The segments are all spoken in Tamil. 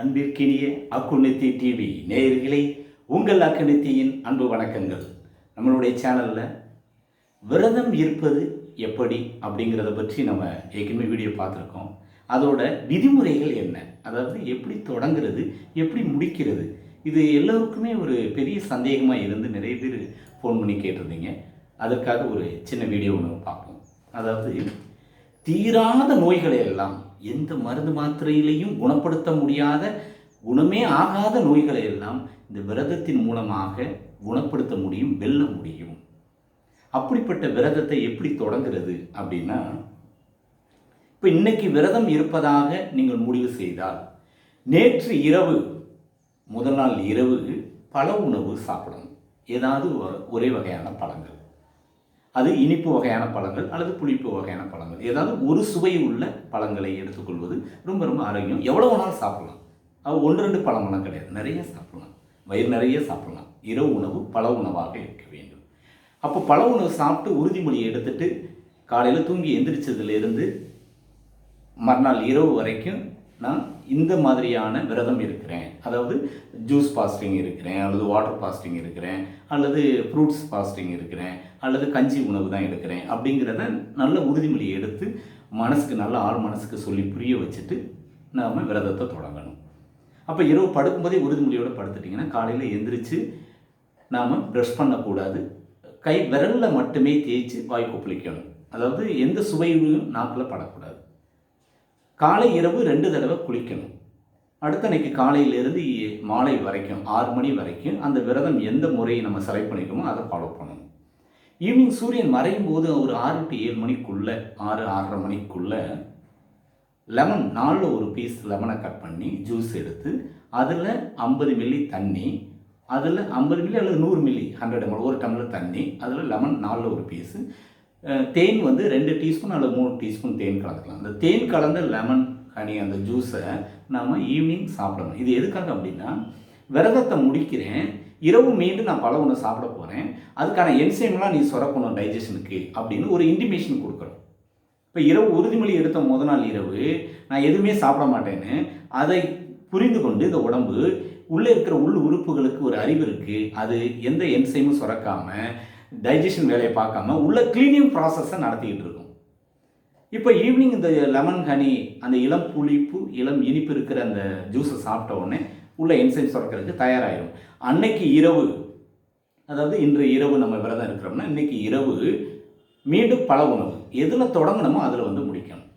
அன்பிற்கினிய அக்குநித்தி டிவி நேயர்களே, உங்கள் அக்குநித்தியின் அன்பு வணக்கங்கள். நம்மளுடைய சேனலில் விரதம் இருப்பது எப்படி அப்படிங்கிறத பற்றி நம்ம ஏற்கனவே வீடியோ பார்த்துருக்கோம். அதோட விதிமுறைகள் என்ன, அதாவது எப்படி தொடங்குறது, எப்படி முடிக்கிறது, இது எல்லோருக்குமே ஒரு பெரிய சந்தேகமாக இருந்து நிறைய பேர் ஃபோன் பண்ணி கேட்டிருந்தீங்க. அதற்காக ஒரு சின்ன வீடியோ ஒன்று பார்ப்போம். அதாவது தீராத நோய்களை எல்லாம் எந்த மருந்து மாத்திரையிலையும் குணப்படுத்த முடியாத, குணமே ஆகாத நோய்களை எல்லாம் இந்த விரதத்தின் மூலமாக குணப்படுத்த முடியும், வெல்ல முடியும். அப்படிப்பட்ட விரதத்தை எப்படி தொடங்குறது அப்படின்னா, இப்போ இன்னைக்கு விரதம் இருப்பதாக நீங்கள் முடிவு செய்தால், நேற்று இரவு முதல் நாள் இரவு பல உணவு சாப்பிடணும். ஏதாவது ஒரே வகையான பழங்கள், அது இனிப்பு வகையான பழங்கள் அல்லது புளிப்பு வகையான பழங்கள், ஏதாவது ஒரு சுவை உள்ள பழங்களை எடுத்துக்கொள்வது ரொம்ப ரொம்ப ஆரோக்கியம். எவ்வளோ வேணாலும் சாப்பிடலாம். அது 1-2 பழமெல்லாம் கிடையாது, நிறைய சாப்பிடலாம், வயிறு நிறைய சாப்பிடலாம். இரவு உணவு பல உணவாக இருக்க வேண்டும். அப்போ பல உணவு சாப்பிட்டு உறுதிமொழியை எடுத்துட்டு காலையில் தூங்கி எந்திரிச்சதுலேருந்து மறுநாள் இரவு வரைக்கும் நான் இந்த மாதிரியான விரதம் இருக்கிறேன், அதாவது ஜூஸ் ஃபாஸ்டிங் இருக்கிறேன், அல்லது வாட்டர் ஃபாஸ்டிங் இருக்கிறேன், அல்லது ஃப்ரூட்ஸ் ஃபாஸ்டிங் இருக்கிறேன், அல்லது கஞ்சி உணவு தான் எடுக்கிறேன் அப்படிங்கிறத நல்ல உறுதிமொழியை எடுத்து மனசுக்கு, நல்ல ஆள் மனசுக்கு சொல்லி புரிய வச்சுட்டு நாம் விரதத்தை தொடங்கணும். அப்போ இரவு படுக்கும்போதே உறுதிமொழியோடு படுத்துட்டிங்கன்னா காலையில் எந்திரிச்சு நாம் ப்ரஷ் பண்ணக்கூடாது, கை விரலில் மட்டுமே தேய்ச்சி வாய் கொப்பளிக்கணும். அதாவது எந்த சுவையும் நாக்கில் படக்கூடாது. காலை இரவு 2 தடவை குளிக்கணும். அடுத்த அன்னைக்கு காலையிலேருந்து மாலை வரைக்கும் 6 மணி வரைக்கும் அந்த விரதம் எந்த முறையை நம்ம செலக்ட் பண்ணிக்கோமோ அதை ஃபாலோ பண்ணணும். ஈவினிங் சூரியன் மறையும் போது ஒரு 6 to 7 மணிக்குள்ளே, 6-6:30 மணிக்குள்ளே லெமன், 4 ஒரு பீஸ் லெமனை கட் பண்ணி ஜூஸ் எடுத்து அதில் 50 மில்லி தண்ணி, அதில் 50 மில்லி அல்லது 100 மில்லி 100 ml, 1 டம்ளர் தண்ணி, அதில் லெமன் 4 ஒரு பீஸு, தேன் 2 டீஸ்பூன் அல்லது 3 டீஸ்பூன் தேன் கலந்துக்கலாம். அந்த தேன் கலந்த லெமன் ஹனி அந்த ஜூஸை நாம் ஈவினிங் சாப்பிடணும். இது எதுக்காக அப்படின்னா, விரதத்தை முடிக்கிறேன், இரவு மீண்டும் நான் பல உணவு சாப்பிட போகிறேன், அதுக்கான என்சைம்லாம் நீ சுரக்கணும் டைஜஷனுக்கு அப்படின்னு ஒரு இன்டிமேஷன் கொடுக்குறோம். இப்போ இரவு உறுதிமொழி எடுத்த முதல் நாள் இரவு நான் எதுவுமே சாப்பிட மாட்டேன்னு அதை புரிந்து கொண்டு இந்த உடம்பு உள்ளே இருக்கிற உள் உறுப்புகளுக்கு ஒரு அறிவு இருக்குது, அது எந்த என்சைமும் சுரக்காமல் டைஜஷன் வேலையை பார்க்காம உள்ள கிளீனிங் ப்ராசஸை நடத்திக்கிட்டு இருக்கும். இப்போ ஈவினிங் இந்த லெமன் ஹனி, அந்த இளம் புளிப்பு இளம் இனிப்பு இருக்கிற அந்த ஜூஸை சாப்பிட்ட உடனே உள்ள என்சைம் சுரக்கிறதுக்கு தயாராகிடும். அன்னைக்கு இரவு, அதாவது இன்று இரவு நம்ம விரதம் இருக்கிறோம்னா இன்றைக்கி இரவு மீண்டும் பல உணவு எதில் தொடங்கணுமோ அதில் முடிக்கணும்.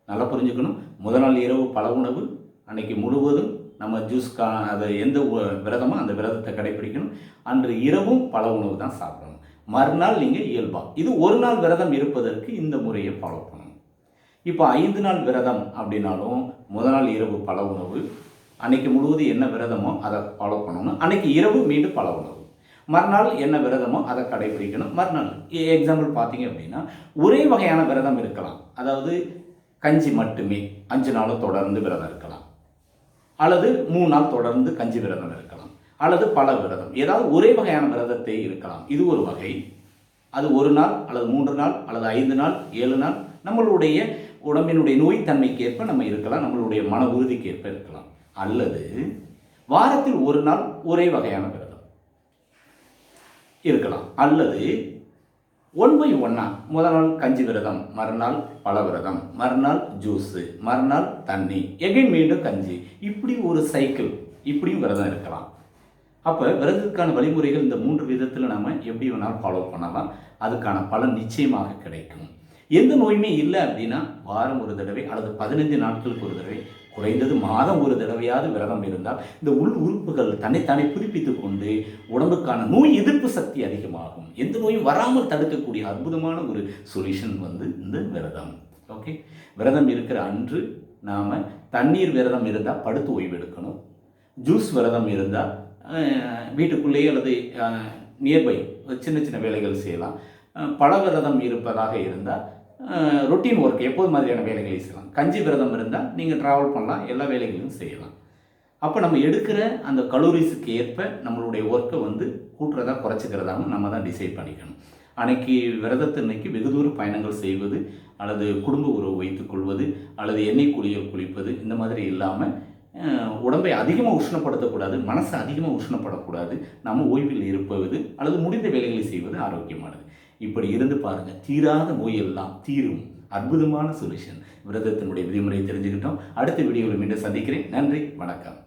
நல்லா புரிஞ்சுக்கணும். முதல் நாள் இரவு பல உணவு, அன்னைக்கு முழுவதும் நம்ம ஜூஸ்க்கான அதை எந்த விரதமோ அந்த விரதத்தை கடைப்பிடிக்கணும். அன்று இரவும் பல உணவு தான் சாப்பிடணும். மறுநாள் நீங்கள் இயல்பா, இது ஒரு நாள் விரதம் இருப்பதற்கு இந்த முறையை ஃபாலோ பண்ணணும். இப்போ 5 நாள் விரதம் அப்படின்னாலும் முதல் நாள் இரவு பல உணவு, அன்னைக்கு முழுவதும் என்ன விரதமோ அதை ஃபாலோ பண்ணணும். அன்னைக்கு இரவு மீண்டும் பல உணவு, மறுநாள் என்ன விரதமோ அதை கடைப்பிடிக்கணும். மறுநாள் எக்ஸாம்பிள் பார்த்தீங்க அப்படின்னா ஒரே வகையான விரதம் இருக்கலாம், அதாவது கஞ்சி மட்டுமே 5 நாளும் தொடர்ந்து விரதம் இருக்கலாம், அல்லது 3 நாள் தொடர்ந்து கஞ்சி விரதம் இருக்கலாம், அல்லது பல விரதம், ஏதாவது ஒரே வகையான விரதத்தை இருக்கலாம். இது ஒரு வகை. அது 1 நாள் அல்லது 3 நாள் அல்லது 5 நாள் 7 நாள் நம்மளுடைய உடம்பினுடைய நோய் தன்மைக்கு ஏற்ப நம்ம இருக்கலாம், நம்மளுடைய மன உறுதிக்கு ஏற்ப இருக்கலாம். அல்லது வாரத்தில் 1 நாள் ஒரே வகையான விரதம் இருக்கலாம். அல்லது 1 by 1 முதல் நாள் கஞ்சி விரதம், மறுநாள் பல விரதம், மறுநாள் ஜூஸு, மறுநாள் தண்ணி, எகைன் மீண்டும் கஞ்சி, இப்படி ஒரு சைக்கிள், இப்படியும் விரதம் இருக்கலாம். அப்போ விரதத்துக்கான வழிமுறைகள் இந்த 3 விதத்தில் நம்ம எப்படி வேணாலும் ஃபாலோ பண்ணலாம். அதுக்கான பலன் நிச்சயமாக கிடைக்கும். எந்த நோயுமே இல்லை அப்படின்னா வாரம் ஒரு தடவை அல்லது 15 நாட்களுக்கு ஒரு தடவை, குறைந்தது மாதம் ஒரு தடவையாவது விரதம் இருந்தால் இந்த உள் உறுப்புகள் தன்னைத்தானே புதுப்பித்து கொண்டு உடம்புக்கான நோய் எதிர்ப்பு சக்தி அதிகமாகும். எந்த நோயும் வராமல் தடுக்கக்கூடிய அற்புதமான ஒரு சொல்யூஷன் இந்த விரதம். ஓகே, விரதம் இருக்கிற அன்று நாம் தண்ணீர் விரதம் இருந்தால் படுத்து ஓய்வு எடுக்கணும். ஜூஸ் விரதம் இருந்தால் வீட்டுக்குள்ளேயே அல்லது நியர்பை சின்ன சின்ன வேலைகள் செய்யலாம். பல விரதம் இருப்பதாக இருந்தால் ரொட்டீன் ஒர்க் எப்போது மாதிரியான வேலைகளை செய்யலாம். கஞ்சி விரதம் இருந்தால் நீங்கள் ட்ராவல் பண்ணலாம், எல்லா வேலைகளையும் செய்யலாம். அப்போ நம்ம எடுக்கிற அந்த கலோரிஸுக்கு ஏற்ப நம்மளுடைய ஒர்க்கை கூட்டுறதா குறைச்சிக்கிறதாகவும் நம்ம தான் டிசைட் பண்ணிக்கணும். அன்னைக்கு விரதத்தன்னைக்கு வெகு தூர பயணங்கள் செய்வது அல்லது குடும்ப உறவு வைத்துக்கொள்வது அல்லது எண்ணெய் குளியல் குளிப்பது இந்த மாதிரி இல்லாமல் உடம்பை அதிகமாக உஷ்ணப்படுத்தக்கூடாது, மனசை அதிகமாக உஷ்ணப்படக்கூடாது. நம்ம ஓய்வில் இருப்பது அல்லது முடிந்த வேலைகளை செய்வது ஆரோக்கியமானது. இப்படி இருந்து பாருங்கள், தீராத நோயெல்லாம் தீரும். அற்புதமான சொல்யூஷன். விரதத்தினுடைய விதிமுறை தெரிஞ்சுக்கிட்டோம். அடுத்த வீடியோவில் மீண்டும் சந்திக்கிறேன். நன்றி, வணக்கம்.